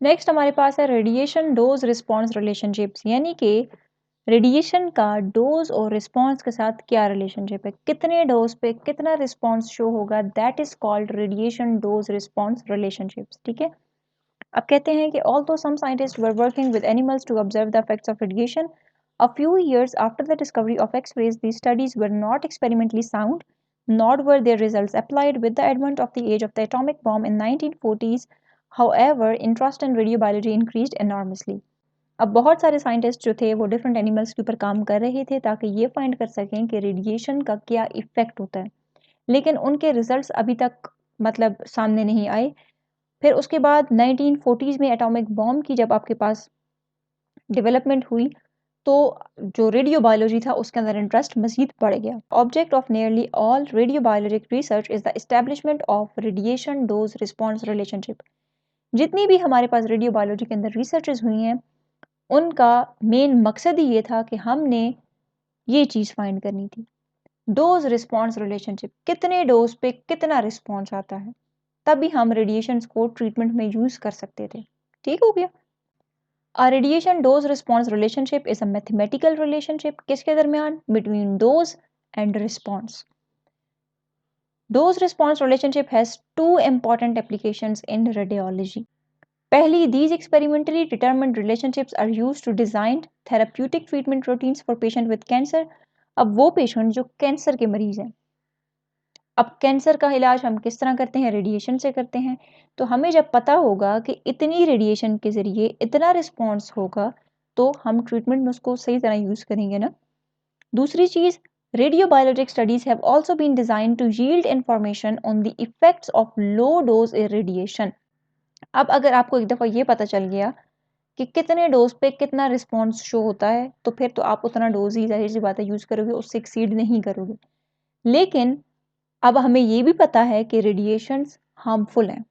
Next हमारे पास है radiation dose response relationships, यानी कि रेडिएशन का डोज और रिस्पॉन्स के साथ क्या रिलेशनशिप है, कितने डोज पे कितना रिस्पॉन्स शो होगा, that is called radiation dose response relationships. ठीक है, अब कहते हैं कि although some scientists were working with animals to observe the effects of radiation, a few years after the discovery of X-rays, these studies were not experimentally sound, nor were their results applied. With the advent of the age of the atomic bomb in 1940s, however, interest in radiobiology increased enormously. अब बहुत सारे scientist जो थे वो different animals के ऊपर काम कर रहे थे ताकि ये फाइंड कर सकें कि रेडिएशन का क्या इफेक्ट होता है, लेकिन उनके रिजल्ट्स अभी तक मतलब सामने नहीं आए। फिर उसके बाद 1940s में एटॉमिक बॉम्ब की जब आपके पास डेवलपमेंट हुई तो जो रेडियो बायोलॉजी था उसके अंदर इंटरेस्ट मजीद बढ़ गया। Object of nearly all radio biologic research is the establishment of radiation dose response relationship. जितनी भी हमारे पास रेडियो बायोलॉजी के अंदर रिसर्चेज हुई हैं उनका मेन मकसद ही ये था कि हमने ये चीज़ फाइंड करनी थी, डोज रिस्पॉन्स रिलेशनशिप, कितने डोज पे कितना रिस्पॉन्स आता है, तभी हम रेडिएशन को ट्रीटमेंट में यूज कर सकते थे। ठीक हो गया। A radiation dose response relationship is a mathematical relationship किसके दरमियान, between dose and response. Dose response relationship has two important applications in radiology. पहली, these experimentally determined relationships are used to design therapeutic treatment routines for patient with cancer. अब वो patient जो cancer के मरीज हैं, अब कैंसर का इलाज हम किस तरह करते हैं, रेडिएशन से करते हैं, तो हमें जब पता होगा कि इतनी रेडिएशन के ज़रिए इतना रिस्पॉन्स होगा तो हम ट्रीटमेंट में उसको सही तरह यूज़ करेंगे ना। दूसरी चीज़, radiobiologic studies have also been designed to yield information on the effects of low dose irradiation. अब अगर आपको एक दफ़ा ये पता चल गया कि कितने डोज पे कितना रिस्पॉन्स शो होता है तो फिर तो आप उतना डोज ही जाहिर सी बात है यूज़ करोगे, उससे एक्सीड नहीं करोगे। लेकिन अब हमें ये भी पता है कि रेडिएशंस हार्मफुल हैं,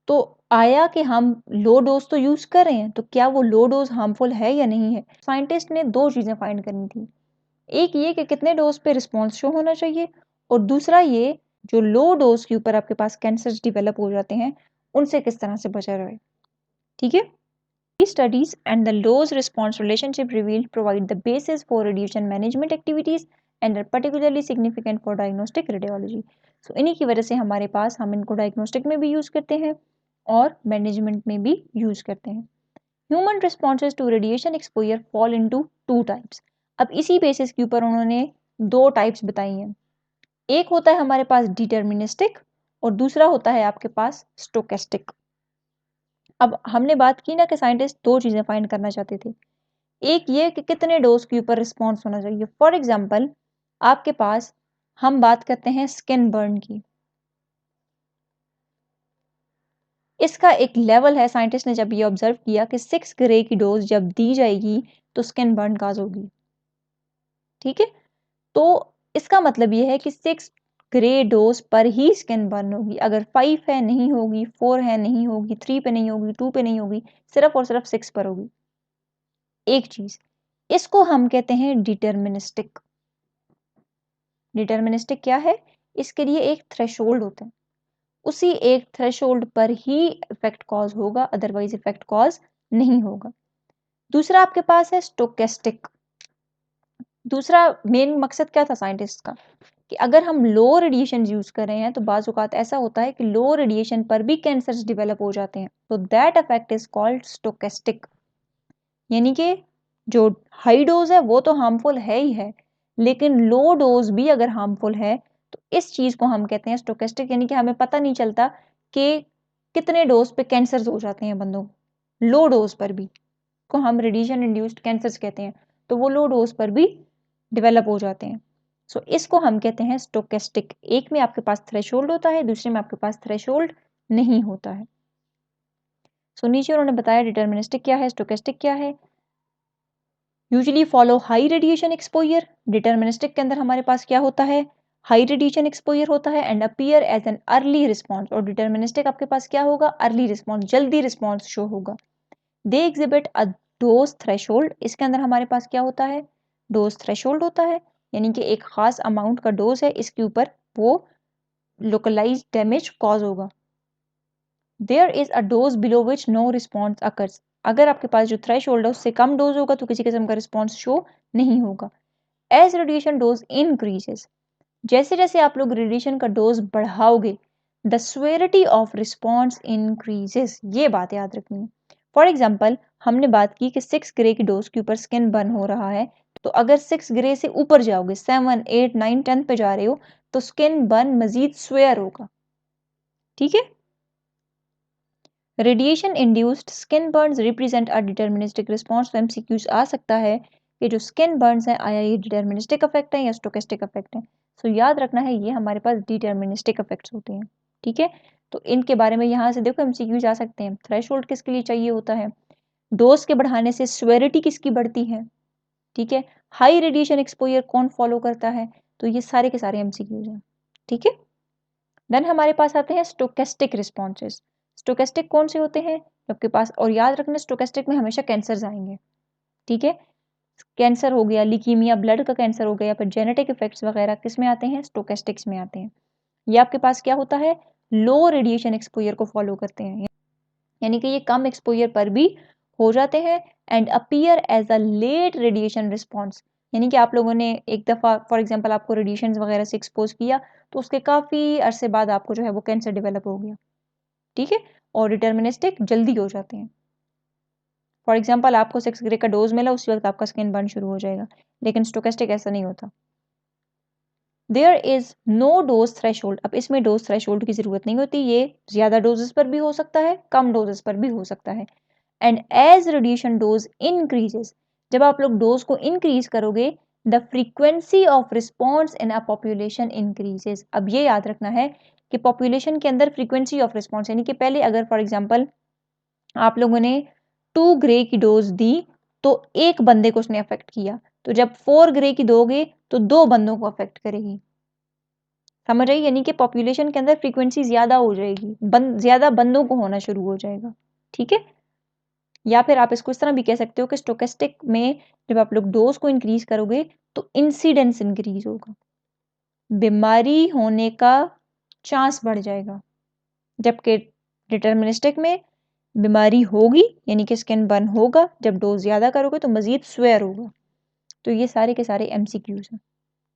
तो आया कि हम लो डोज तो यूज़ कर रहे हैं, तो क्या वो लो डोज हार्मफुल है या नहीं है। साइंटिस्ट ने दो चीज़ें फाइंड करनी थी, एक ये कि कितने डोज पे रिस्पॉन्स शो होना चाहिए, और दूसरा ये जो लो डोज के ऊपर आपके पास कैंसर डिवेलप हो जाते हैं उनसे किस तरह से बचा रहे। ठीक है, these studies and the dose response relationship revealed provide the basis for radiation management activities and are particularly significant for diagnostic radiology. So इन्हीं की वजह से हमारे पास हम इनको डायग्नोस्टिक में भी यूज़ करते हैं और मैनेजमेंट में भी यूज़ करते हैं। Human responses to radiation exposure fall into two types. अब इसी बेसिस के ऊपर उन्होंने दो टाइप्स बताई हैं, एक होता है हमारे पास डिटर्मिनिस्टिक और दूसरा होता है आपके पास स्टोकेस्टिक। अब हमने बात की ना कि साइंटिस्ट दो चीज़ें फाइंड करना चाहते थे, एक ये कि कितने डोज के ऊपर रिस्पॉन्स होना चाहिए। फॉर एग्जांपल आपके पास हम बात करते हैं स्किन बर्न की, इसका एक लेवल है, साइंटिस्ट ने जब ये ऑब्जर्व किया कि 6 ग्रे की डोज जब दी जाएगी तो स्किन बर्न काज होगी। ठीक है, तो इसका मतलब ये है कि 6 ग्रे डोज पर ही स्किन बर्न होगी, अगर 5 है नहीं होगी, 4 है नहीं होगी, 3 पे नहीं होगी, 2 पे नहीं होगी, सिर्फ और सिर्फ 6 पर होगी। एक चीज, इसको हम कहते हैं डिटर्मिनिस्टिक। डिटर्मिनिस्टिक क्या है, इसके लिए एक थ्रेशोल्ड होता है, उसी एक थ्रेशोल्ड पर ही इफेक्ट कॉज होगा, अदरवाइज इफेक्ट कॉज नहीं होगा। दूसरा आपके पास है स्टोकेस्टिक। दूसरा मेन मकसद क्या था साइंटिस्ट का कि अगर हम लो रेडिएशन यूज कर रहे हैं तो बाज़ औक़ात ऐसा होता है कि लो रेडिएशन पर भी कैंसर्स डेवलप हो जाते हैं, तो that effect is called stochastic. यानी कि जो हाई डोज है वो तो हार्मफुल है ही है, लेकिन लो डोज भी अगर हार्मफुल है तो इस चीज़ को हम कहते हैं स्टोकेस्टिक, यानी कि हमें पता नहीं चलता कि कितने डोज पे कैंसर्स हो जाते हैं बंदों को, लो डोज पर भी, को हम रेडिएशन इंड्यूस्ड कैंसर्स कहते हैं, तो वो लो डोज पर भी डेवलप हो जाते हैं। सो इसको हम कहते हैं स्टोकेस्टिक। एक में आपके पास थ्रेशोल्ड होता है, दूसरे में आपके पास थ्रेशोल्ड नहीं होता है। सो नीचे उन्होंने बताया डिटर्मिनिस्टिक क्या है, स्टोकेस्टिक क्या है। Usually follow high radiation exposure. Deterministic के अंदर हमारे पास क्या होता है, हाई रेडिएशन एक्सपोजर होता है and appear as an early response, और डिटर्मिनिस्टिक आपके पास क्या होगा, अर्ली रिस्पॉन्स, जल्दी रिस्पॉन्स शो होगा। They exhibit a dose threshold. इसके अंदर हमारे पास क्या होता है, डोज थ्रेशोल्ड होता है, यानी कि एक खास अमाउंट का डोज है, इसके ऊपर वो लोकलाइज डैमेज कॉज होगा। There is a dose below which no response occurs. अगर आपके पास जो थ्रेश होल्ड है उससे कम डोज होगा तो किसी किस्म का रिस्पॉन्स शो नहीं होगा। एज रेडिएशन डोज इंक्रीजेस, जैसे जैसे आप लोग रेडिएशन का डोज बढ़ाओगे the severity of response increases, ये बात याद रखनी है। फॉर एग्जाम्पल हमने बात की कि 6 ग्रे की डोज के ऊपर स्किन बर्न हो रहा है, तो अगर 6 ग्रे से ऊपर जाओगे 7, 8, 9, 10 पे जा रहे हो तो स्किन बर्न मजीद स्वेयर होगा। ठीक है, radiation induced skin Burns represent a deterministic response. तो एमसीक्यूज आ सकता है कि जो स्किन बर्न्स हैं आया ये डिटर्मिनिस्टिक इफेक्ट है या स्टोकेस्टिक इफेक्ट है। सो याद रखना है ये हमारे पास डिटर्मिनिस्टिक इफेक्ट्स होते हैं। ठीक है, तो इनके बारे में यहाँ से देखो एमसीक्यूज आ सकते हैं। थ्रेशोल्ड किसके लिए चाहिए होता है, डोज के बढ़ाने से स्वेरिटी किसकी बढ़ती है। ठीक है, हाई रेडिएशन एक्सपोजर कौन फॉलो करता है, तो ये सारे के सारे एमसीक्यूज हैं। ठीक है, देन हमारे पास आते हैं स्टोकेस्टिक रिस्पॉन्सेज। स्टोकेस्टिक कौन से होते हैं आपके पास, और याद रखना स्टोकेस्टिक में हमेशा कैंसर आएंगे। ठीक है, कैंसर हो गया, लीकीमिया, ब्लड का कैंसर हो गया, या फिर जेनेटिक इफेक्ट्स वगैरह किस में आते हैं, स्टोकेस्टिक्स में आते हैं। ये आपके पास क्या होता है, लो रेडिएशन एक्सपोजर को फॉलो करते हैं, यानी कि ये कम एक्सपोजर पर भी हो जाते हैं and appear as a late radiation response. यानी कि आप लोगों ने एक दफ़ा फॉर एग्जांपल आपको रेडिएशन वगैरह से एक्सपोज किया तो उसके काफ़ी अरसे बाद आपको जो है वो कैंसर डेवलप हो गया। ठीक है, और डिटर्मिनिस्टिक जल्दी हो जाते हैं। फॉर एग्जांपल आपको 6 ग्रे का डोज मिला उसी वक्त आपका स्किन बर्न शुरू हो जाएगा, लेकिन स्टोकेस्टिक ऐसा नहीं होता। There is no dose threshold, अब इसमें डोज थ्रेशोल्ड की जरूरत नहीं होती, ये ज्यादा डोजेस पर भी हो सकता है, कम डोजेस पर भी हो सकता है। And as radiation dose increases, जब आप लोग डोज को इंक्रीज करोगे the frequency of response in a population increases. अब ये याद रखना है कि पॉपुलेशन के अंदर फ्रीक्वेंसी ऑफ रिस्पॉन्स, यानी कि पहले अगर फॉर एग्जाम्पल आप लोगों ने 2 ग्रे की डोज दी तो एक बंदे को उसने अफेक्ट किया, तो जब 4 ग्रे की दोगे तो 2 बंदों को अफेक्ट करेगी। समझ आई, यानी कि पॉपुलेशन के अंदर फ्रीक्वेंसी ज्यादा हो जाएगी, ज्यादा बंदों को होना शुरू हो जाएगा। ठीक है, या फिर आप इसको इस तरह भी कह सकते हो कि स्टोकेस्टिक में जब आप लोग डोज को इंक्रीज करोगे तो इंसिडेंस इंक्रीज होगा, बीमारी होने का चांस बढ़ जाएगा। जबकि डिटर्मिनिस्टिक में बीमारी होगी, यानी कि स्किन बर्न होगा, जब डोज ज्यादा करोगे तो मजीद स्वेयर होगा। तो ये सारे के सारे एमसीक्यूज हैं।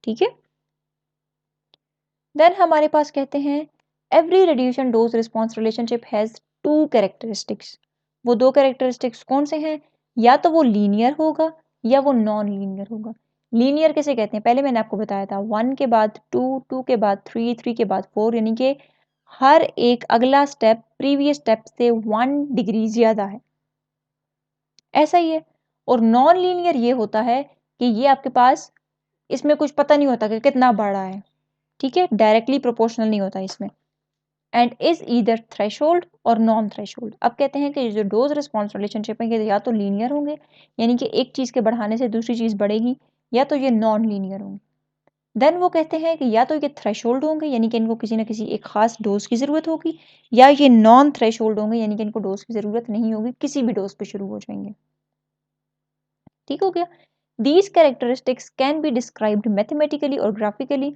ठीक है, देन हमारे पास कहते हैं every radiation dose response relationship has 2 characteristics. वो 2 कैरेक्टरिस्टिक्स कौन से हैं, या तो वो लीनियर होगा या वो नॉन लीनियर होगा। लीनियर किसे कहते हैं, पहले मैंने आपको बताया था 1 के बाद 2, 2 के बाद 3, 3 के बाद 4, यानी कि हर एक अगला स्टेप प्रीवियस स्टेप से 1 डिग्री ज्यादा है, ऐसा ही है। और नॉन लीनियर ये होता है कि ये आपके पास इसमें कुछ पता नहीं होता कि कितना बड़ा है। ठीक है, डायरेक्टली प्रोपोर्शनल नहीं होता इसमें, एंड इज ईदर थ्रेशोल्ड और नॉन थ्रेशोल्ड। अब कहते हैं कि जो डोज रिस्पॉन्स रिलेशनशिप है ये या तो लीनियर होंगे, यानी कि एक चीज के बढ़ाने से दूसरी चीज बढ़ेगी, या तो ये नॉन लीनियर होंगे। देन वो कहते हैं कि या तो ये थ्रेशोल्ड होंगे, यानी कि इनको किसी ना किसी एक खास डोज की जरूरत होगी, या ये नॉन थ्रेशोल्ड होंगे, यानी कि इनको डोज की जरूरत नहीं होगी, किसी भी डोज पे शुरू हो जाएंगे। ठीक हो गया, these characteristics can be described mathematically or graphically.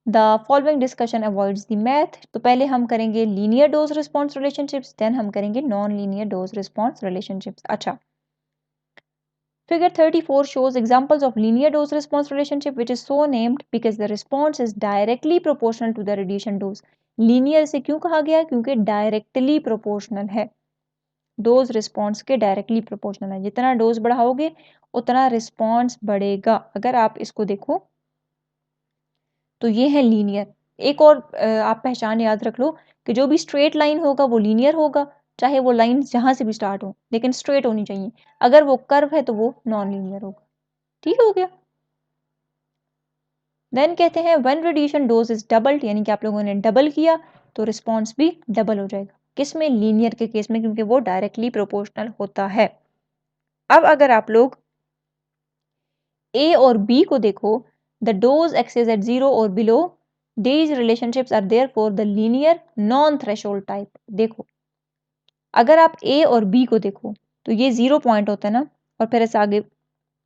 The following discussion avoids the math. तो पहले हम करेंगे linear dose response relationships, then हम करेंगे non-linear dose response relationships. अच्छा, figure 34 shows examples of linear dose response relationship which is so named because the response is directly proportional to the radiation dose. linear से क्यों कहा गया, क्योंकि directly proportional है, dose response के directly proportional है, जितना डोज बढ़ाओगे उतना रिस्पॉन्स बढ़ेगा। अगर आप इसको देखो तो ये है लीनियर। एक और आप पहचान याद रख लो कि जो भी स्ट्रेट लाइन होगा वो लीनियर होगा, चाहे वो लाइन जहां से भी स्टार्ट हो, लेकिन स्ट्रेट होनी चाहिए। अगर वो कर्व है तो वो नॉन लीनियर होगा। ठीक हो गया, देन कहते हैं when radiation dose is doubled, यानी कि आप लोगों ने डबल किया तो रिस्पॉन्स भी डबल हो जाएगा। किसमें, लीनियर के केस में, क्योंकि वो डायरेक्टली प्रोपोर्शनल होता है। अब अगर आप लोग ए और बी को देखो, द डोज एक्सेस एट 0 और below, these relationships are therefore the linear non threshold type. देखो अगर आप ए और बी को देखो तो ये 0 पॉइंट होता है ना, और फिर ऐसे आगे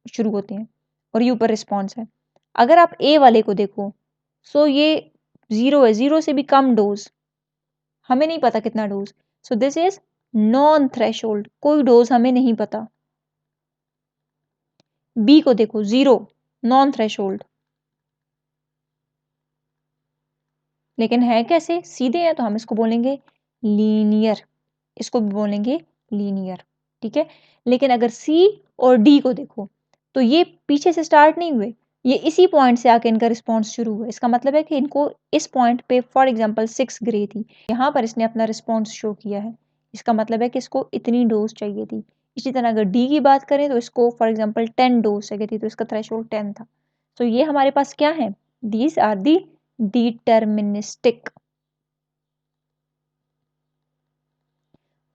शुरू होते हैं, और ये ऊपर रिस्पॉन्स है। अगर आप ए वाले को देखो सो ये 0 है, 0 से भी कम डोज, हमें नहीं पता कितना dose, so this is non threshold, कोई डोज हमें नहीं पता। बी को देखो 0, नॉन थ्रेशोल्ड, लेकिन है कैसे, सीधे है, तो हम इसको बोलेंगे लीनियर, इसको भी बोलेंगे लीनियर, ठीक है। लेकिन अगर सी और डी को देखो तो ये पीछे से स्टार्ट नहीं हुए, ये इसी पॉइंट से आके इनका रिस्पॉन्स शुरू हुआ। इसका मतलब है कि इनको इस पॉइंट पे फॉर एग्जांपल 6 ग्रे थी, यहाँ पर इसने अपना रिस्पॉन्स शो किया है, इसका मतलब है कि इसको इतनी डोज चाहिए थी। इसी तरह अगर डी की बात करें तो इसको फॉर एग्जाम्पल 10 डोज चाहिए थी, तो इसका थ्रेशोल्ड 10 था। तो ये हमारे पास क्या है, दीज आर दी डिटर्मिनिस्टिक,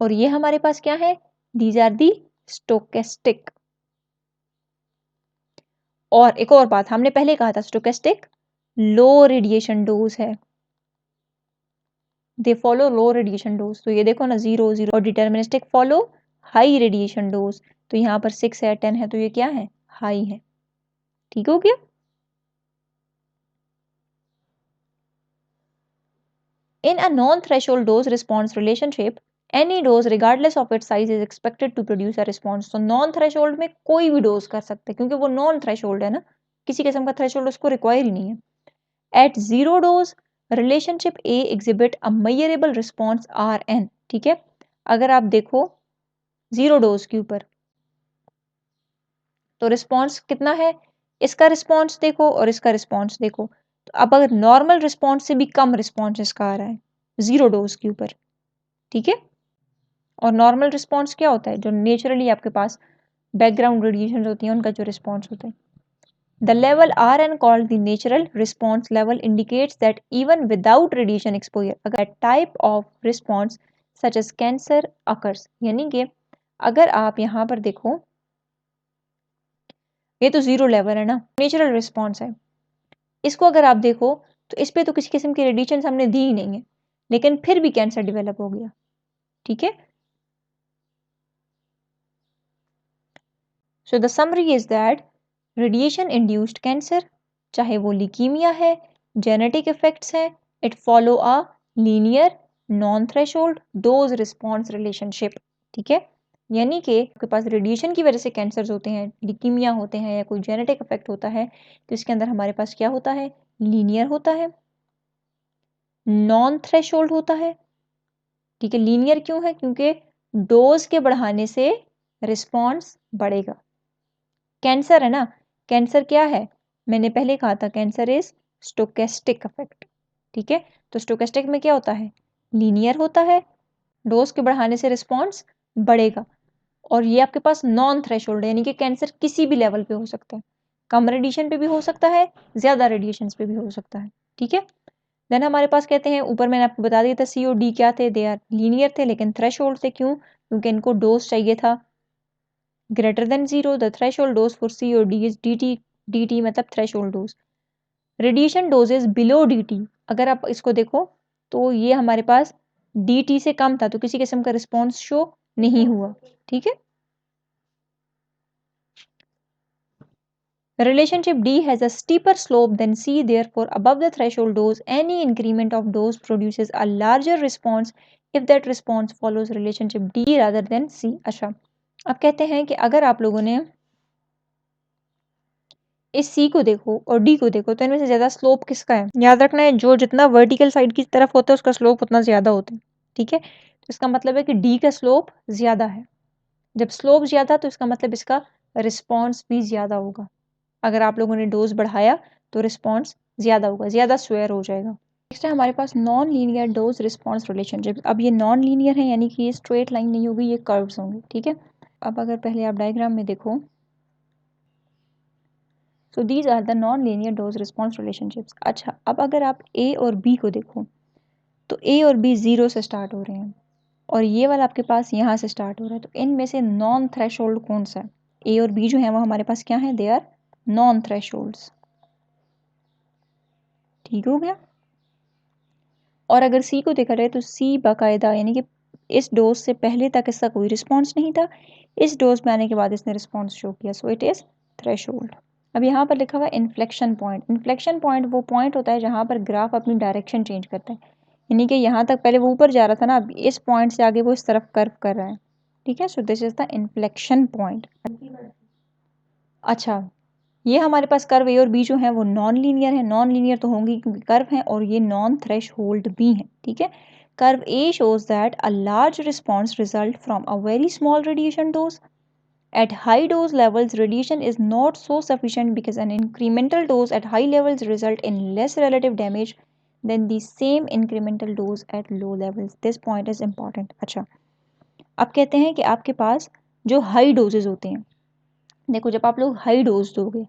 और ये हमारे पास क्या है, दीज आर दी स्टोकेस्टिक। और एक और बात, हमने पहले कहा था स्टोकेस्टिक लो रेडिएशन डोज है, they follow low radiation dose, तो ये देखो ना 0 0, और deterministic follow high radiation dose, तो यहाँ पर 6 है 10 है, तो ये क्या है, हाई है, ठीक हो गया। In a non-threshold dose response relationship, any dose regardless of its size is expected to produce a response. तो non-threshold में कोई भी डोज कर सकते हैं, क्योंकि वो non-threshold है ना, किसी किस्म का थ्रेशोल्ड उसको रिक्वायर ही नहीं है। At zero dose, relationship A exhibit a measurable response Rn, ठीक है। अगर आप देखो जीरो डोज के ऊपर तो रिस्पॉन्स कितना है, इसका रिस्पॉन्स देखो और इसका रिस्पॉन्स देखो, तो अब अगर नॉर्मल रिस्पॉन्स से भी कम रिस्पॉन्स इसका आ रहा है जीरो डोज के ऊपर, ठीक है। और नॉर्मल रिस्पॉन्स क्या होता है, जो नेचुरली आपके पास बैकग्राउंड रेडिएशन होती हैं उनका जो रिस्पॉन्स होता है। The level Rn called the natural response level indicates that even without radiation exposure, अगर type of response such as cancer occurs, यानी कि अगर आप यहाँ पर देखो ये तो जीरो लेवल है ना, नेचुरल रिस्पॉन्स है, इसको अगर आप देखो तो इस पे तो किसी किस्म की रेडिएशन हमने दी ही नहीं है, लेकिन फिर भी कैंसर डेवलप हो गया, ठीक है। So the summary is that radiation induced cancer, चाहे वो लीकीमिया है, जेनेटिक इफेक्ट्स है, it follow a linear non threshold dose response relationship, ठीक है। यानी कि आपके पास रेडिएशन की वजह से कैंसर होते हैं, लीकीमिया होते हैं, या कोई जेनेटिक इफेक्ट होता है, तो इसके अंदर हमारे पास क्या होता है, लीनियर होता है, नॉन थ्रेशोल्ड होता है, ठीक है। लीनियर क्यों है, क्योंकि डोज के बढ़ाने से रिस्पॉन्स बढ़ेगा। कैंसर है ना, कैंसर क्या है, मैंने पहले कहा था कैंसर इज स्टोकेस्टिक इफेक्ट, ठीक है। तो स्टोकेस्टिक में क्या होता है, लीनियर होता है, डोज के बढ़ाने से रिस्पॉन्स बढ़ेगा, और ये आपके पास नॉन थ्रेशोल्ड है, यानी कि कैंसर किसी भी लेवल पे हो सकता है, कम रेडिएशन पे भी हो सकता है, ज्यादा रेडिएशन पे भी हो सकता है, ठीक है। देन हमारे पास कहते हैं, ऊपर मैंने आपको बता दिया था सी और डी क्या थे, दे आर लीनियर थे लेकिन थ्रेशोल्ड थे, क्यों, क्योंकि इनको डोज चाहिए था greater than zero. The threshold dose for c और डी इज dt, dt मतलब threshold dose. Radiation dose is below dt, अगर आप इसको देखो तो ये हमारे पास dt से कम था, तो किसी किस्म का रिस्पॉन्स शो नहीं हुआ, ठीक है। Relationship D has a steeper slope than C, therefore above the threshold dose, any increment of dose produces a larger response if that response follows relationship D rather than C. अच्छा, अब कहते हैं कि अगर आप लोगों ने इस C को देखो और D को देखो तो इनमें से ज़्यादा स्लोप किसका है, याद रखना है जो जितना वर्टिकल साइड की तरफ होता है उसका स्लोप उतना ज़्यादा होता है, ठीक है। तो इसका मतलब है कि D का स्लोप ज़्यादा है, जब स्लोप ज़्यादा तो इसका मतलब इसका रिस्पॉन्स भी ज़्यादा होगा, अगर आप लोगों ने डोज बढ़ाया तो रिस्पॉन्स ज़्यादा होगा, ज़्यादा स्वेयर हो जाएगा। नेक्स्ट है हमारे पास non linear dose response relationship. अब ये नॉन लीनियर है, यानी कि ये स्ट्रेट लाइन नहीं होगी, ये कर्व्स होंगे, ठीक है। अब अगर पहले आप डायग्राम में देखो, so these are the non linear dose response relationships. अच्छा, अब अगर आप ए और बी को देखो तो ए और बी जीरो से स्टार्ट हो रहे हैं, और ये वाला आपके पास यहाँ से स्टार्ट हो रहा है, तो इनमें से नॉन थ्रेशोल्ड कौन सा है, ए और बी जो है वो हमारे पास क्या है, दे आर नॉन थ्रेशोल्ड्स, ठीक हो गया। और अगर सी को देखा जाए तो सी बाकायदा, यानी कि इस डोज से पहले तक इसका कोई रिस्पॉन्स नहीं था, इस डोज में आने के बाद इसने रिस्पॉन्स शो किया, सो इट इज थ्रेशोल्ड। अब यहाँ पर लिखा हुआ है इन्फ्लेक्शन पॉइंट। इन्फ्लेक्शन पॉइंट वो पॉइंट होता है जहाँ पर ग्राफ अपनी डायरेक्शन चेंज करता है, यानी कि यहाँ तक पहले वो ऊपर जा रहा था ना, अब इस पॉइंट से आगे वो इस तरफ कर्व कर रहा है, ठीक है। So this is the inflection point. अच्छा, ये हमारे पास कर्व ए और बी जो है वो नॉन लीनियर है, नॉन लीनियर तो होंगी क्योंकि कर्व है, और ये नॉन थ्रेश होल्ड भी है, ठीक है। Curve A shows that a large response result from a very small radiation dose. At high dose levels, radiation is not so sufficient because an incremental dose at high levels result in less relative damage than the same incremental dose at low levels. This point is important. अच्छा, अब कहते हैं कि आपके पास जो high doses होते हैं, देखो जब आप लोग हाई डोज दोगे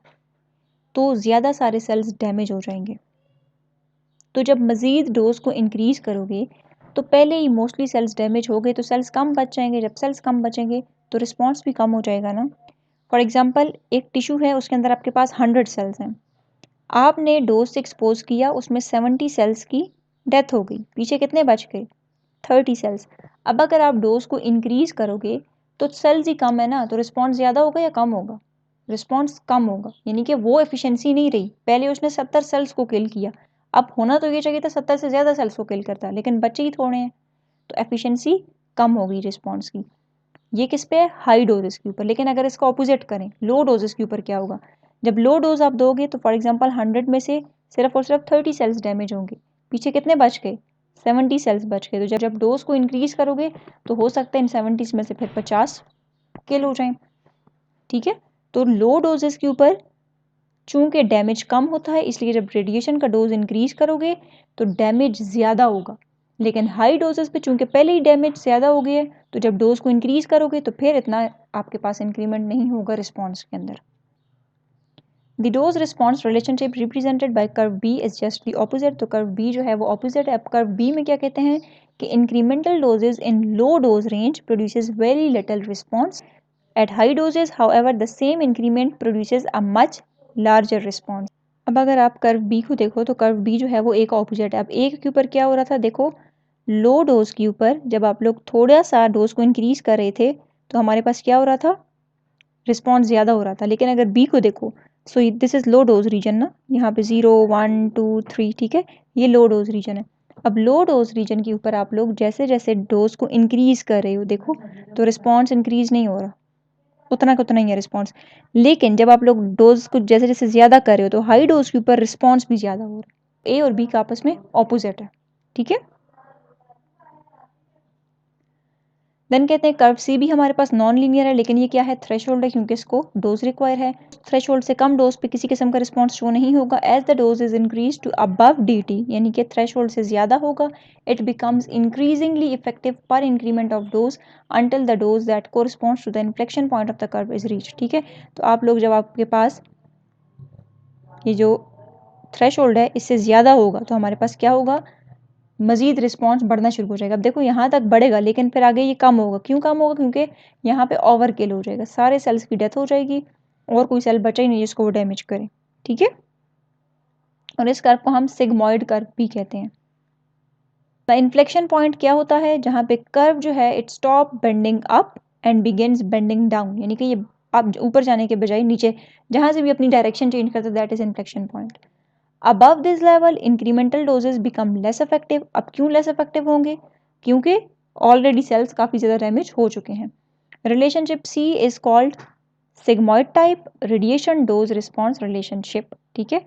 तो ज़्यादा सारे सेल्स डैमेज हो जाएंगे। तो जब मज़ीद डोज को इंक्रीज़ करोगे तो पहले ही मोस्टली सेल्स डैमेज हो गए तो सेल्स कम बच जाएंगे। जब सेल्स कम बचेंगे तो रिस्पॉन्स भी कम हो जाएगा ना। फॉर एग्जाम्पल, एक टिश्यू है, उसके अंदर आपके पास 100 सेल्स हैं, आपने डोज से एक्सपोज किया, उसमें 70 सेल्स की डेथ हो गई, पीछे कितने बच गए? 30 सेल्स। अब अगर आप डोज को इंक्रीज करोगे तो सेल्स ही कम है ना, तो रिस्पॉन्स ज़्यादा होगा या कम होगा? रिस्पॉन्स कम होगा, यानी कि वो एफिशिएंसी नहीं रही। पहले उसने 70 सेल्स को किल किया, अब होना तो ये चाहिए था 70 से ज़्यादा सेल्स को किल करता, लेकिन बच्चे ही थोड़े हैं, तो एफिशिएंसी कम होगी रिस्पॉन्स की। ये किस पे है? हाई डोजेस के ऊपर। लेकिन अगर इसका ऑपोजिट करें, लो डोजेस के ऊपर, क्या होगा? जब लो डोज आप दोगे तो फॉर एग्जांपल 100 में से सिर्फ और सिर्फ 30 सेल्स डैमेज होंगे, पीछे कितने बच गए? 70 सेल्स बच गए। तो जब डोज को इंक्रीज करोगे तो हो सकता है इन 70 में से फिर 50 किल हो जाएं, ठीक है। तो लो डोजेस के ऊपर चूंकि डैमेज कम होता है, इसलिए जब रेडिएशन का डोज इंक्रीज करोगे तो डैमेज ज़्यादा होगा। लेकिन हाई डोजेस पे चूंकि पहले ही डैमेज ज़्यादा हो गया है, तो जब डोज को इंक्रीज करोगे तो फिर इतना आपके पास इंक्रीमेंट नहीं होगा रिस्पॉन्स के अंदर। The dose response relationship represented by curve B is just the opposite. तो कर्व बी जो है वो ऑपोजिट है। अब कर्व बी में क्या कहते हैं कि incremental doses in low dose range produces very little response. At high doses, however, the same increment produces a much larger response. अब अगर आप कर्व बी को देखो तो कर्व बी जो है वो एक ऑपोजिट है। अब एक के ऊपर क्या हो रहा था, देखो लो डोज के ऊपर जब आप लोग थोड़ा सा डोज को इंक्रीज कर रहे थे तो हमारे पास क्या हो रहा था? रिस्पॉन्स ज़्यादा हो रहा था। लेकिन अगर बी को देखो, so this is low dose region ना, यहाँ पे 0 1 2 3, ठीक है, ये लो डोज रीजन है। अब लो डोज रीजन के ऊपर आप लोग जैसे जैसे डोज को इंक्रीज कर रहे हो, देखो तो रिस्पॉन्स इंक्रीज नहीं हो रहा, उतना का उतना ही है रिस्पॉन्स। लेकिन जब आप लोग डोज को जैसे जैसे ज़्यादा कर रहे हो तो हाई डोज के ऊपर रिस्पॉन्स भी ज़्यादा हो रहा है। ए और बी का आपस में ऑपोजिट है, ठीक है। देन कहते हैं कर्व सी भी हमारे पास नॉन लीनियर है, लेकिन ये क्या है? थ्रेशोल्ड है, क्योंकि इसको डोज रिक्वायर है। थ्रेशोल्ड से कम डोज पे किसी किस्म का रिस्पॉन्स शो नहीं होगा। As the dose is increase to above dt, यानी कि थ्रेशोल्ड से ज़्यादा होगा, it becomes increasingly effective per increment of dose until the dose that corresponds to the inflection point of the curve is reach, ठीक है। तो आप लोग जब आपके पास ये जो थ्रेशोल्ड है इससे ज़्यादा होगा तो हमारे पास क्या होगा? मज़ीद रिस्पॉन्स बढ़ना शुरू हो जाएगा। अब देखो यहाँ तक बढ़ेगा लेकिन फिर आगे ये कम होगा। क्यों कम होगा? क्योंकि यहाँ पे ओवर किल हो जाएगा, सारे सेल्स की डेथ हो जाएगी और कोई सेल बचा ही नहीं जिसको वो डैमेज करे, ठीक है। और इस कर्व को हम सिग्मॉइड कर्व भी कहते हैं। द इन्फ्लेक्शन पॉइंट क्या होता है? जहाँ पे कर्व जो है it stop bending up and begins bending down, यानी कि ये आप ऊपर जाने के बजाय नीचे जहाँ से भी अपनी डायरेक्शन चेंज करते that is inflection point. Above this level incremental doses become less effective. अब क्यों लेस इफेक्टिव होंगे? क्योंकि ऑलरेडी सेल्स काफ़ी ज़्यादा डैमेज हो चुके हैं। Relationship C is called sigmoid type radiation dose response relationship, ठीक है।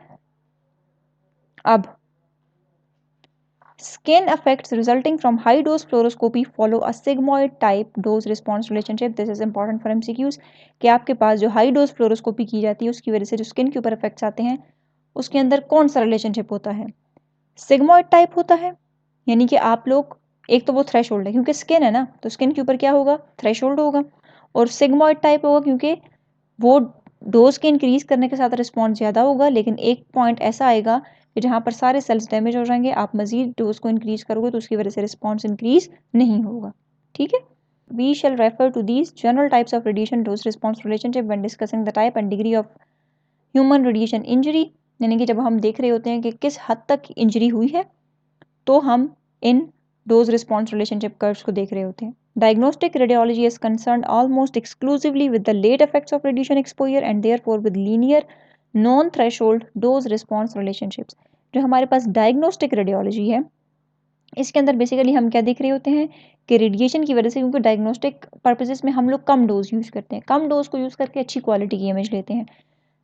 अब skin effects resulting from high dose fluoroscopy follow a sigmoid type dose response relationship. This is important for MCQs कि आपके पास जो हाई डोज फ्लोरोस्कोपी की जाती है उसकी वजह से जो स्किन के ऊपर इफेक्ट्स आते हैं उसके अंदर कौन सा रिलेशनशिप होता है? सिग्मॉइड टाइप होता है। यानी कि आप लोग, एक तो वो थ्रेशोल्ड है क्योंकि स्किन है ना, तो स्किन के ऊपर क्या होगा? थ्रेशोल्ड होगा। और सिग्मॉइड टाइप होगा क्योंकि वो डोज के इंक्रीज करने के साथ रिस्पॉन्स ज़्यादा होगा, लेकिन एक पॉइंट ऐसा आएगा कि जहाँ पर सारे सेल्स डैमेज हो जाएंगे, आप मजीद डोज को इंक्रीज करोगे तो उसकी वजह से रिस्पॉन्स इंक्रीज नहीं होगा, ठीक है। We shall refer to these general types of radiation dose response relationship when discussing the type and degree of human radiation injury. यानी कि जब हम देख रहे होते हैं कि किस हद तक इंजरी हुई है तो हम इन डोज रिस्पॉन्स रिलेशनशिप कर्व्स को देख रहे होते हैं। Diagnostic radiology is concerned almost exclusively with the late effects of radiation exposure and therefore with linear non-threshold dose response relationships. जो हमारे पास diagnostic radiology है इसके अंदर बेसिकली हम क्या देख रहे होते हैं कि रेडिएशन की वजह से, क्योंकि डायग्नोस्टिक पर्पसेस में हम लोग कम डोज यूज़ करते हैं, कम डोज को यूज़ करके अच्छी क्वालिटी की इमेज लेते हैं।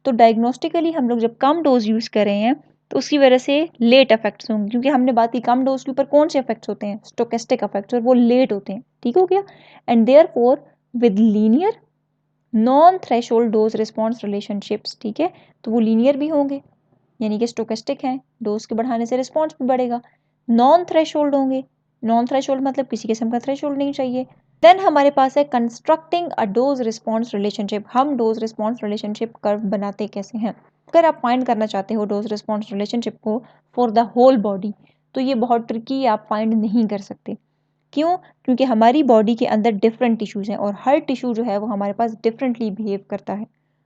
तो डायग्नोस्टिकली हम लोग जब कम डोज यूज़ कर रहे हैं तो उसकी वजह से लेट इफेक्ट्स होंगे, क्योंकि हमने बात की कम डोज के ऊपर कौन से इफेक्ट्स होते हैं, स्टोकेस्टिक इफेक्ट्स, और वो लेट होते हैं। ठीक हो गया। And therefore with linear non threshold dose response relationships, ठीक है, तो वो लीनियर भी होंगे, यानी कि स्टोकेस्टिक हैं, डोज के बढ़ाने से रिस्पॉन्स भी बढ़ेगा। नॉन थ्रेशोल्ड होंगे, नॉन थ्रेशोल्ड मतलब किसी किस्म का थ्रेशोल्ड नहीं चाहिए। देन हमारे पास है कंस्ट्रक्टिंग अ डोज रिस्पॉन्स रिलेशनशिप। हम डोज रिस्पॉन्स रिलेशनशिप कर्व बनाते कैसे हैं? अगर आप फाइंड करना चाहते हो डोज रिस्पॉन्स रिलेशनशिप को फॉर द होल बॉडी, तो ये बहुत ट्रिकी, आप फाइंड नहीं कर सकते। क्यों? क्योंकि हमारी बॉडी के अंदर डिफरेंट टिश्यूज हैं और हर टिश्यू जो है वो हमारे पास डिफरेंटली बिहेव करता है,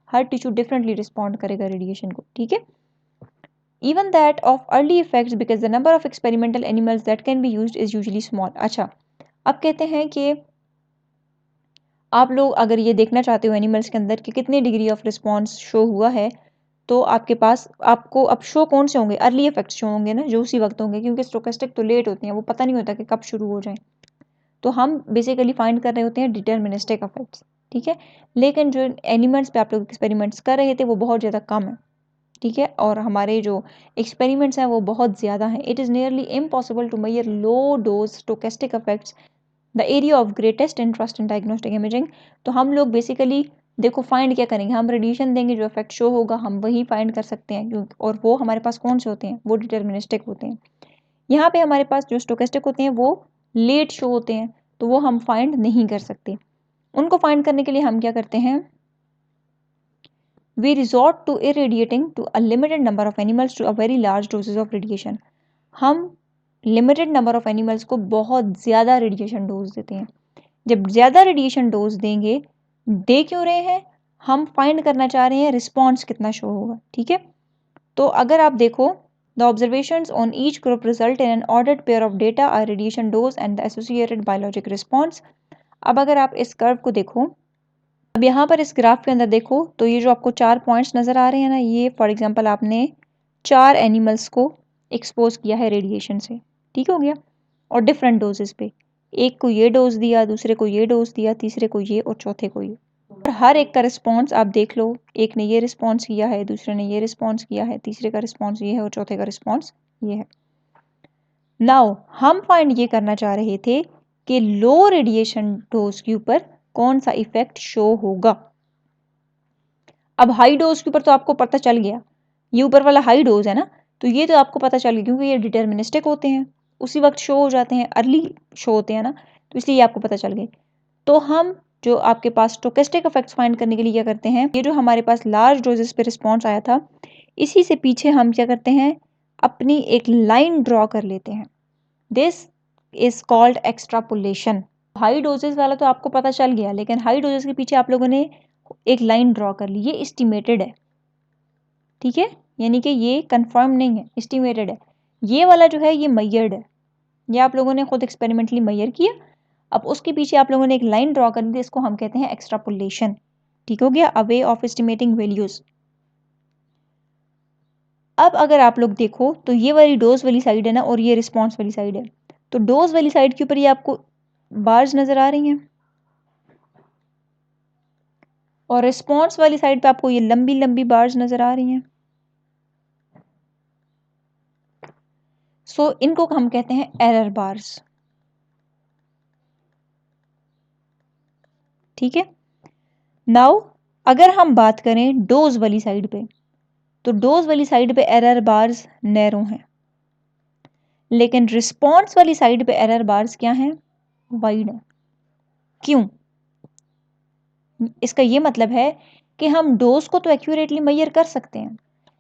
हर टिश्यू डिफरेंटली रिस्पॉन्ड करेगा रेडिएशन को। ठीक है। even that of early effects because the number of experimental animals that can be used is usually small। अच्छा, अब कहते हैं कि आप लोग अगर ये देखना चाहते हो एनिमल्स के अंदर कि कितने डिग्री ऑफ रिस्पॉन्स शो हुआ है, तो आपके पास आपको अब शो कौन से होंगे? अर्ली इफेक्ट्स शो होंगे ना, जो उसी वक्त होंगे, क्योंकि स्टोकेस्टिक तो लेट होते हैं, वो पता नहीं होता कि कब शुरू हो जाए। तो हम बेसिकली फाइंड कर रहे होते हैं डिटर्मिनिस्टिक इफेक्ट्स। ठीक है। लेकिन जो एनिमल्स पे आप लोग एक्सपेरिमेंट्स कर रहे थे वो बहुत ज़्यादा कम है। ठीक है। और हमारे जो एक्सपेरिमेंट्स हैं वो बहुत ज़्यादा हैं। It is nearly impossible to measure low dose stochastic effects the area of greatest interest in diagnostic imaging. तो हम लोग बेसिकली देखो फाइंड क्या करेंगे, हम रेडिएशन देंगे, जो इफेक्ट शो होगा हम वही फाइंड कर सकते हैं, क्योंकि और वो हमारे पास कौन से होते हैं? वो डिटर्मिनिस्टिक होते हैं। यहाँ पे हमारे पास जो स्टोकेस्टिक होते हैं वो लेट शो होते हैं, तो वो हम फाइंड नहीं कर सकते। उनको फाइंड करने के लिए हम क्या करते हैं? We resort to irradiating to a limited number of animals to a very large doses of radiation। हम लिमिटेड नंबर ऑफ एनिमल्स को बहुत ज़्यादा रेडिएशन डोज देते हैं। जब ज़्यादा रेडिएशन डोज देंगे, दे क्यों रहे हैं? हम फाइंड करना चाह रहे हैं रिस्पॉन्स कितना शो होगा। ठीक है। तो अगर आप देखो the observations on each group result in an ordered pair of data R radiation dose and the associated biologic response. अब अगर आप इस कर्व को देखो, अब यहाँ पर इस ग्राफ के अंदर देखो, तो ये जो आपको 4 पॉइंट्स नज़र आ रहे हैं ना, ये फॉर एग्जांपल आपने 4 एनिमल्स को एक्सपोज किया है रेडिएशन से। ठीक हो गया। और डिफरेंट डोजेस पे, एक को ये डोज दिया, दूसरे को ये डोज दिया, तीसरे को ये और चौथे को ये। और हर एक का रिस्पॉन्स आप देख लो, एक ने ये रिस्पॉन्स किया है, दूसरे ने ये रिस्पॉन्स किया है, तीसरे का रिस्पॉन्स ये है और चौथे का रिस्पॉन्स ये है। नाउ हम फाइंड ये करना चाह रहे थे कि लो रेडिएशन डोज के ऊपर कौन सा इफेक्ट शो होगा। अब हाई डोज के ऊपर तो आपको पता चल गया, ये ऊपर वाला हाई डोज है ना, तो ये तो आपको पता चल गया, क्योंकि ये डिटर्मिनिस्टिक होते हैं, उसी वक्त शो हो जाते हैं, अर्ली शो होते हैं ना, तो इसलिए आपको पता चल गए। तो हम जो आपके पास स्टोकेस्टिक इफेक्ट्स फाइंड करने के लिए क्या करते हैं, ये जो हमारे पास लार्ज डोजेस पे रिस्पॉन्स आया था, इसी से पीछे हम क्या करते हैं, अपनी एक लाइन ड्रॉ कर लेते हैं। This is called extrapolation. High doses वाला तो आपको पता चल गया, लेकिन हाई डोजेस के पीछे आप लोगों ने एक लाइन ड्रॉ कर ली, ये एस्टिमेटेड है। ठीक है। यानी कि ये कंफर्म नहीं है, एस्टिमेटेड है। ये वाला जो है ये मैयर्ड है, ये आप लोगों ने खुद एक्सपेरिमेंटली मैयर किया। अब उसके पीछे आप लोगों ने एक लाइन ड्रॉ कर दी, इसको हम कहते हैं एक्सट्रापोलेशन। ठीक हो गया। अ वे ऑफ एस्टिमेटिंग वैल्यूज। अब अगर आप लोग देखो तो ये वाली डोज वाली साइड है ना, और ये रिस्पॉन्स वाली साइड है, तो डोज वाली साइड के ऊपर ये आपको बार्स नजर आ रही हैं, और रिस्पॉन्स वाली साइड पे आपको ये लंबी लंबी बार्स नजर आ रही हैं। सो इनको हम कहते हैं एरर बार्स। ठीक है। नाउ अगर हम बात करें डोज वाली साइड पे, तो डोज वाली साइड पे एरर बार्स नैरो हैं, लेकिन रिस्पॉन्स वाली साइड पे एरर बार्स क्या हैं? वाइड हैं। क्यों? इसका ये मतलब है कि हम डोज को तो एक्यूरेटली मेजर कर सकते हैं,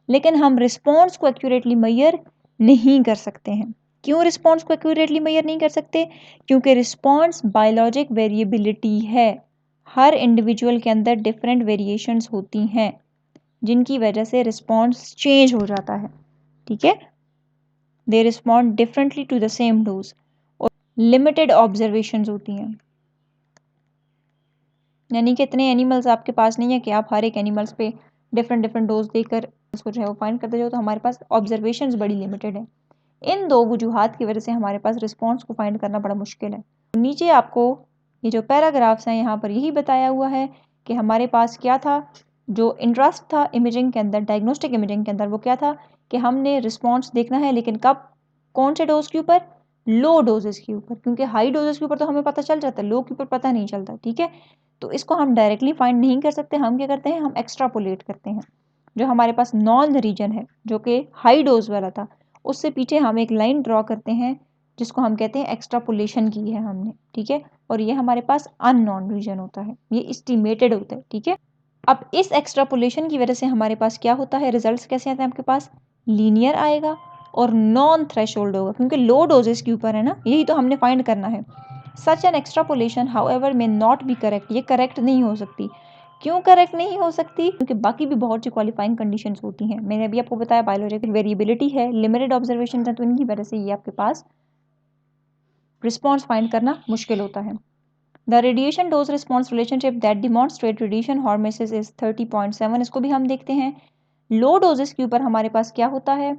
लेकिन हम रिस्पॉन्स को एक्यूरेटली मेजर नहीं कर सकते हैं। क्यों रिस्पॉन्स को एक्यूरेटली मेजर नहीं कर सकते? क्योंकि रिस्पॉन्स बायोलॉजिक वेरिएबिलिटी है, हर इंडिविजुअल के अंदर डिफरेंट वेरिएशंस होती हैं, जिनकी वजह से रिस्पॉन्स चेंज हो जाता है। ठीक है। They respond differently to the same dose, और लिमिटेड ऑब्जर्वेशंस होती हैं। यानी कि इतने एनिमल्स आपके पास नहीं है कि आप हर एक एनिमल्स पे डिफरेंट डिफरेंट डोज देकर उसको जो है वो फाइंड करते जाओ, तो हमारे पास ऑब्जर्वेशंस बड़ी लिमिटेड है। इन दो वजूहात की वजह से हमारे पास रिस्पॉन्स को फाइंड करना बड़ा मुश्किल है। नीचे आपको ये जो पैराग्राफ्स हैं यहाँ पर यही बताया हुआ है कि हमारे पास क्या था, जो इंटरेस्ट था इमेजिंग के अंदर, डायग्नोस्टिक इमेजिंग के अंदर, वो क्या था कि हमने रिस्पॉन्स देखना है, लेकिन कब, कौन से डोज के ऊपर, लो डोजेस के ऊपर, क्योंकि हाई डोजेस के ऊपर तो हमें पता चल जाता है, लो के ऊपर पता नहीं चलता। ठीक है, तो इसको हम डायरेक्टली फाइंड नहीं कर सकते, हम क्या करते हैं, हम एक्स्ट्रापोलेट करते हैं। जो हमारे पास नॉन रीजन है जो कि हाई डोज वाला था, उससे पीछे हम एक लाइन ड्रॉ करते हैं जिसको हम कहते हैं एक्स्ट्रापोलेशन की है हमने। ठीक है, और ये हमारे पास अननोन रीजन होता है, ये एस्टिमेटेड होता है। ठीक है, अब इस एक्स्ट्रापोलेशन की वजह से हमारे पास क्या होता है, रिजल्ट्स कैसे आते हैं आपके पास, लीनियर आएगा और नॉन थ्रेशोल्ड होगा, क्योंकि लो डोजेस के ऊपर है ना, यही तो हमने फाइंड करना है। Such an extrapolation however may not be correct, ये करेक्ट नहीं हो सकती। क्यों करेक्ट नहीं हो सकती, क्योंकि बाकी भी बहुत सी क्वालिफाइंग कंडीशंस होती हैं। मैंने अभी आपको बताया बायोलॉजिकल वेरिएबिलिटी है, लिमिटेड ऑब्जर्वेशन है, तो इनकी वजह से ये आपके पास रिस्पॉन्स फाइंड करना मुश्किल होता है। The radiation dose response relationship that demonstrate radiation hormesis is 30.7, इसको भी हम देखते हैं। लो डोजेस के ऊपर हमारे पास क्या होता है,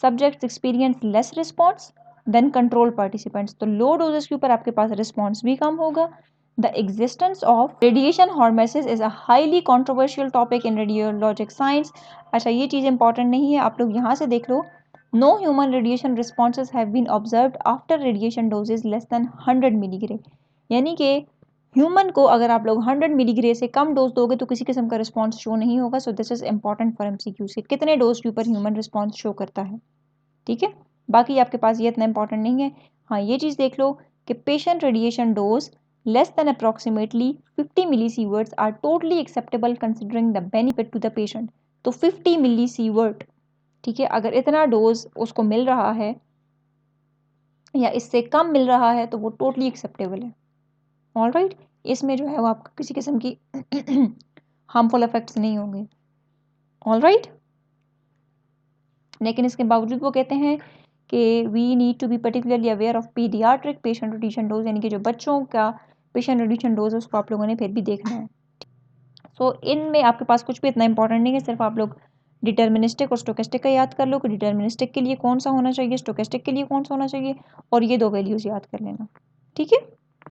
subjects experience less response than control participants, तो लो डोजेस के ऊपर आपके पास रिस्पॉन्स भी कम होगा। The existence of radiation hormesis is a highly controversial topic in radiologic science. अच्छा, ये चीज़ इंपॉर्टेंट नहीं है, आप लोग यहाँ से देख लो। No human radiation responses have been observed after radiation doses less than 100 milligray, यानी कि ह्यूमन को अगर आप लोग 100 मिलीग्रे से कम डोज दोगे तो किसी किस्म का रिस्पॉन्स शो नहीं होगा। So this is important for MCQs के कितने डोज के ऊपर ह्यूमन रिस्पॉन्स शो करता है। ठीक है, बाकी आपके पास ये इतना इंपॉर्टेंट नहीं है। हाँ, ये चीज़ देख लो कि patient radiation dose less than approximately 50 millisieverts are totally acceptable considering the benefit to the patient, तो 50 मिलीसीवर्ट, ठीक है, अगर इतना डोज उसको मिल रहा है या इससे कम मिल रहा है तो वो टोटली एक्सेप्टेबल है। ऑल राइट, इसमें जो है वो आपको किसी किस्म की हार्मफुल इफेक्ट्स नहीं होंगे। ऑल राइट, लेकिन इसके बावजूद वो कहते हैं कि we need to be particularly aware of paediatric patient radiation dose, यानी कि जो बच्चों का पेशेंट रेडिएशन डोज है उसको आप लोगों ने फिर भी देखना है। सो इनमें आपके पास कुछ भी इतना इंपॉर्टेंट नहीं है, सिर्फ आप लोग डिटर्मिनिस्टिक और स्टोकेस्टिक का याद कर लो कि डिटर्मिनिस्टिक के लिए कौन सा होना चाहिए, स्टोकेस्टिक के लिए कौन सा होना चाहिए, और ये दो वैल्यूज याद कर लेना। ठीक है।